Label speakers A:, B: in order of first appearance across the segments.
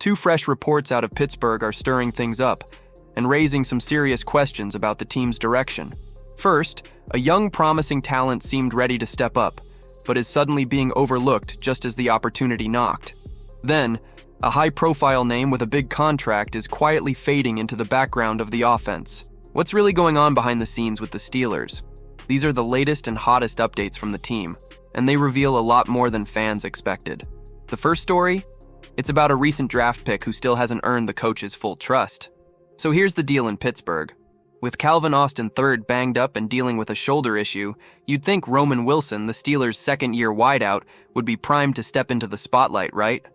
A: Two fresh reports out of Pittsburgh are stirring things up and raising some serious questions about the team's direction. First, a young promising talent seemed ready to step up, but is suddenly being overlooked just as the opportunity knocked. Then, a high-profile name with a big contract is quietly fading into the background of the offense. What's really going on behind the scenes with the Steelers? These are the latest and hottest updates from the team, and they reveal a lot more than fans expected. The first story? It's about a recent draft pick who still hasn't earned the coach's full trust. So here's the deal in Pittsburgh. With Calvin Austin III banged up and dealing with a shoulder issue, you'd think Roman Wilson, the Steelers' second-year wideout, would be primed to step into the spotlight, right?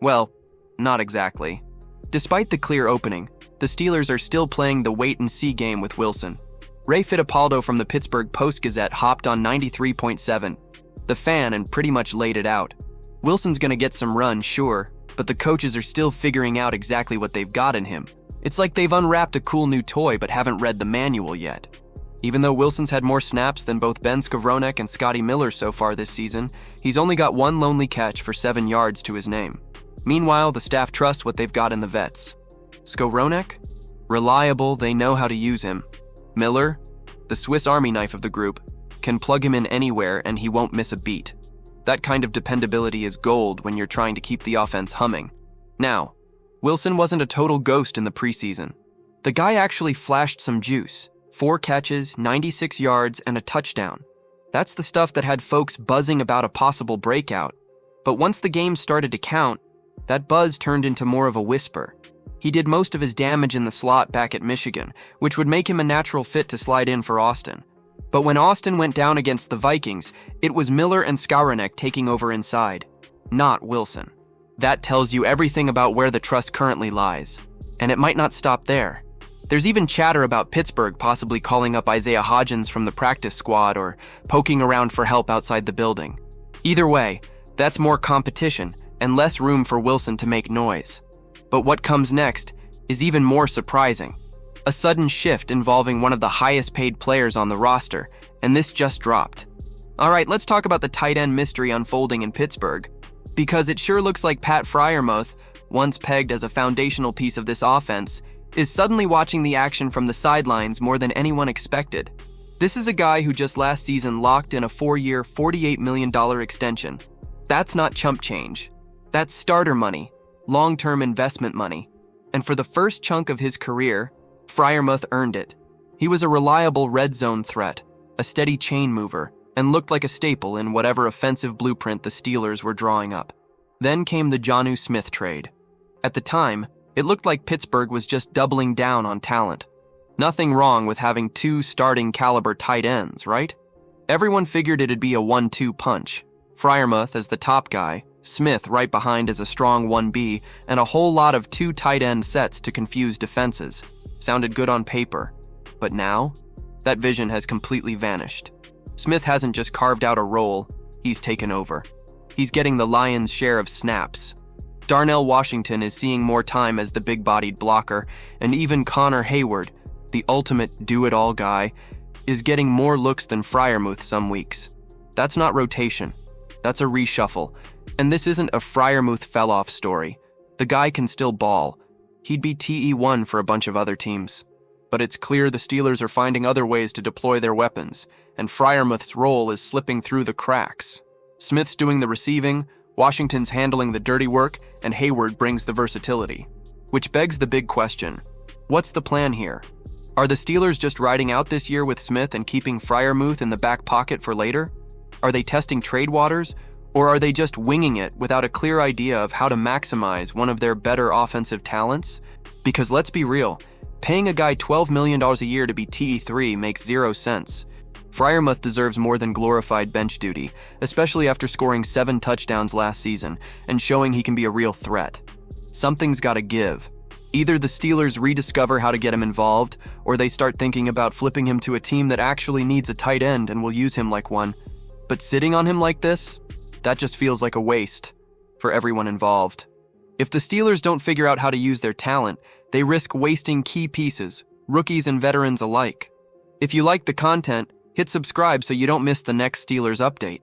A: Well, not exactly. Despite the clear opening, the Steelers are still playing the wait-and-see game with Wilson. Ray Fittipaldo from the Pittsburgh Post-Gazette hopped on 93.7, The Fan, and pretty much laid it out. Wilson's gonna get some run, sure, but the coaches are still figuring out exactly what they've got in him. It's like they've unwrapped a cool new toy but haven't read the manual yet. Even though Wilson's had more snaps than both Ben Skowronek and Scotty Miller so far this season, he's only got one lonely catch for 7 yards to his name. Meanwhile, the staff trusts what they've got in the vets. Skowronek? Reliable, they know how to use him. Miller? The Swiss Army knife of the group. Can plug him in anywhere and he won't miss a beat. That kind of dependability is gold when you're trying to keep the offense humming. Now, Wilson wasn't a total ghost in the preseason. The guy actually flashed some juice. 4 catches, 96 yards, and a touchdown. That's the stuff that had folks buzzing about a possible breakout. But once the game started to count, that buzz turned into more of a whisper. He did most of his damage in the slot back at Michigan, which would make him a natural fit to slide in for Austin. But when Austin went down against the Vikings, it was Miller and Skowronek taking over inside, not Wilson. That tells you everything about where the trust currently lies. And it might not stop there. There's even chatter about Pittsburgh possibly calling up Isaiah Hodgins from the practice squad or poking around for help outside the building. Either way, that's more competition and less room for Wilson to make noise. But what comes next is even more surprising. A sudden shift involving one of the highest paid players on the roster, and this just dropped. Alright, let's talk about the tight end mystery unfolding in Pittsburgh. Because it sure looks like Pat Freiermuth, once pegged as a foundational piece of this offense, is suddenly watching the action from the sidelines more than anyone expected. This is a guy who just last season locked in a 4-year, $48 million extension. That's not chump change. That's starter money, long-term investment money. And for the first chunk of his career, Freiermuth earned it. He was a reliable red zone threat, a steady chain mover, and looked like a staple in whatever offensive blueprint the Steelers were drawing up. Then came the Jonnu Smith trade. At the time, it looked like Pittsburgh was just doubling down on talent. Nothing wrong with having 2 starting caliber tight ends, right? Everyone figured it'd be a 1-2 punch. Freiermuth as the top guy, Smith right behind as a strong 1B, and a whole lot of 2 tight end sets to confuse defenses. Sounded good on paper. But now, that vision has completely vanished. Smith hasn't just carved out a role, he's taken over. He's getting the Lions' share of snaps. Darnell Washington is seeing more time as the big-bodied blocker, and even Connor Hayward, the ultimate do-it-all guy, is getting more looks than Freiermuth some weeks. That's not rotation. That's a reshuffle. And this isn't a Freiermuth fell-off story. The guy can still ball. He'd be TE1 for a bunch of other teams. But it's clear the Steelers are finding other ways to deploy their weapons, and Freiermuth's role is slipping through the cracks. Smith's doing the receiving, Washington's handling the dirty work, and Hayward brings the versatility. Which begs the big question. What's the plan here? Are the Steelers just riding out this year with Smith and keeping Freiermuth in the back pocket for later? Are they testing trade waters? Or are they just winging it without a clear idea of how to maximize one of their better offensive talents? Because let's be real, paying a guy $12 million a year to be TE3 makes 0 sense. Freiermuth deserves more than glorified bench duty, especially after scoring 7 touchdowns last season and showing he can be a real threat. Something's gotta give. Either the Steelers rediscover how to get him involved, or they start thinking about flipping him to a team that actually needs a tight end and will use him like one. But sitting on him like this? That just feels like a waste for everyone involved. If the Steelers don't figure out how to use their talent, they risk wasting key pieces, rookies and veterans alike. If you like the content, hit subscribe so you don't miss the next Steelers update.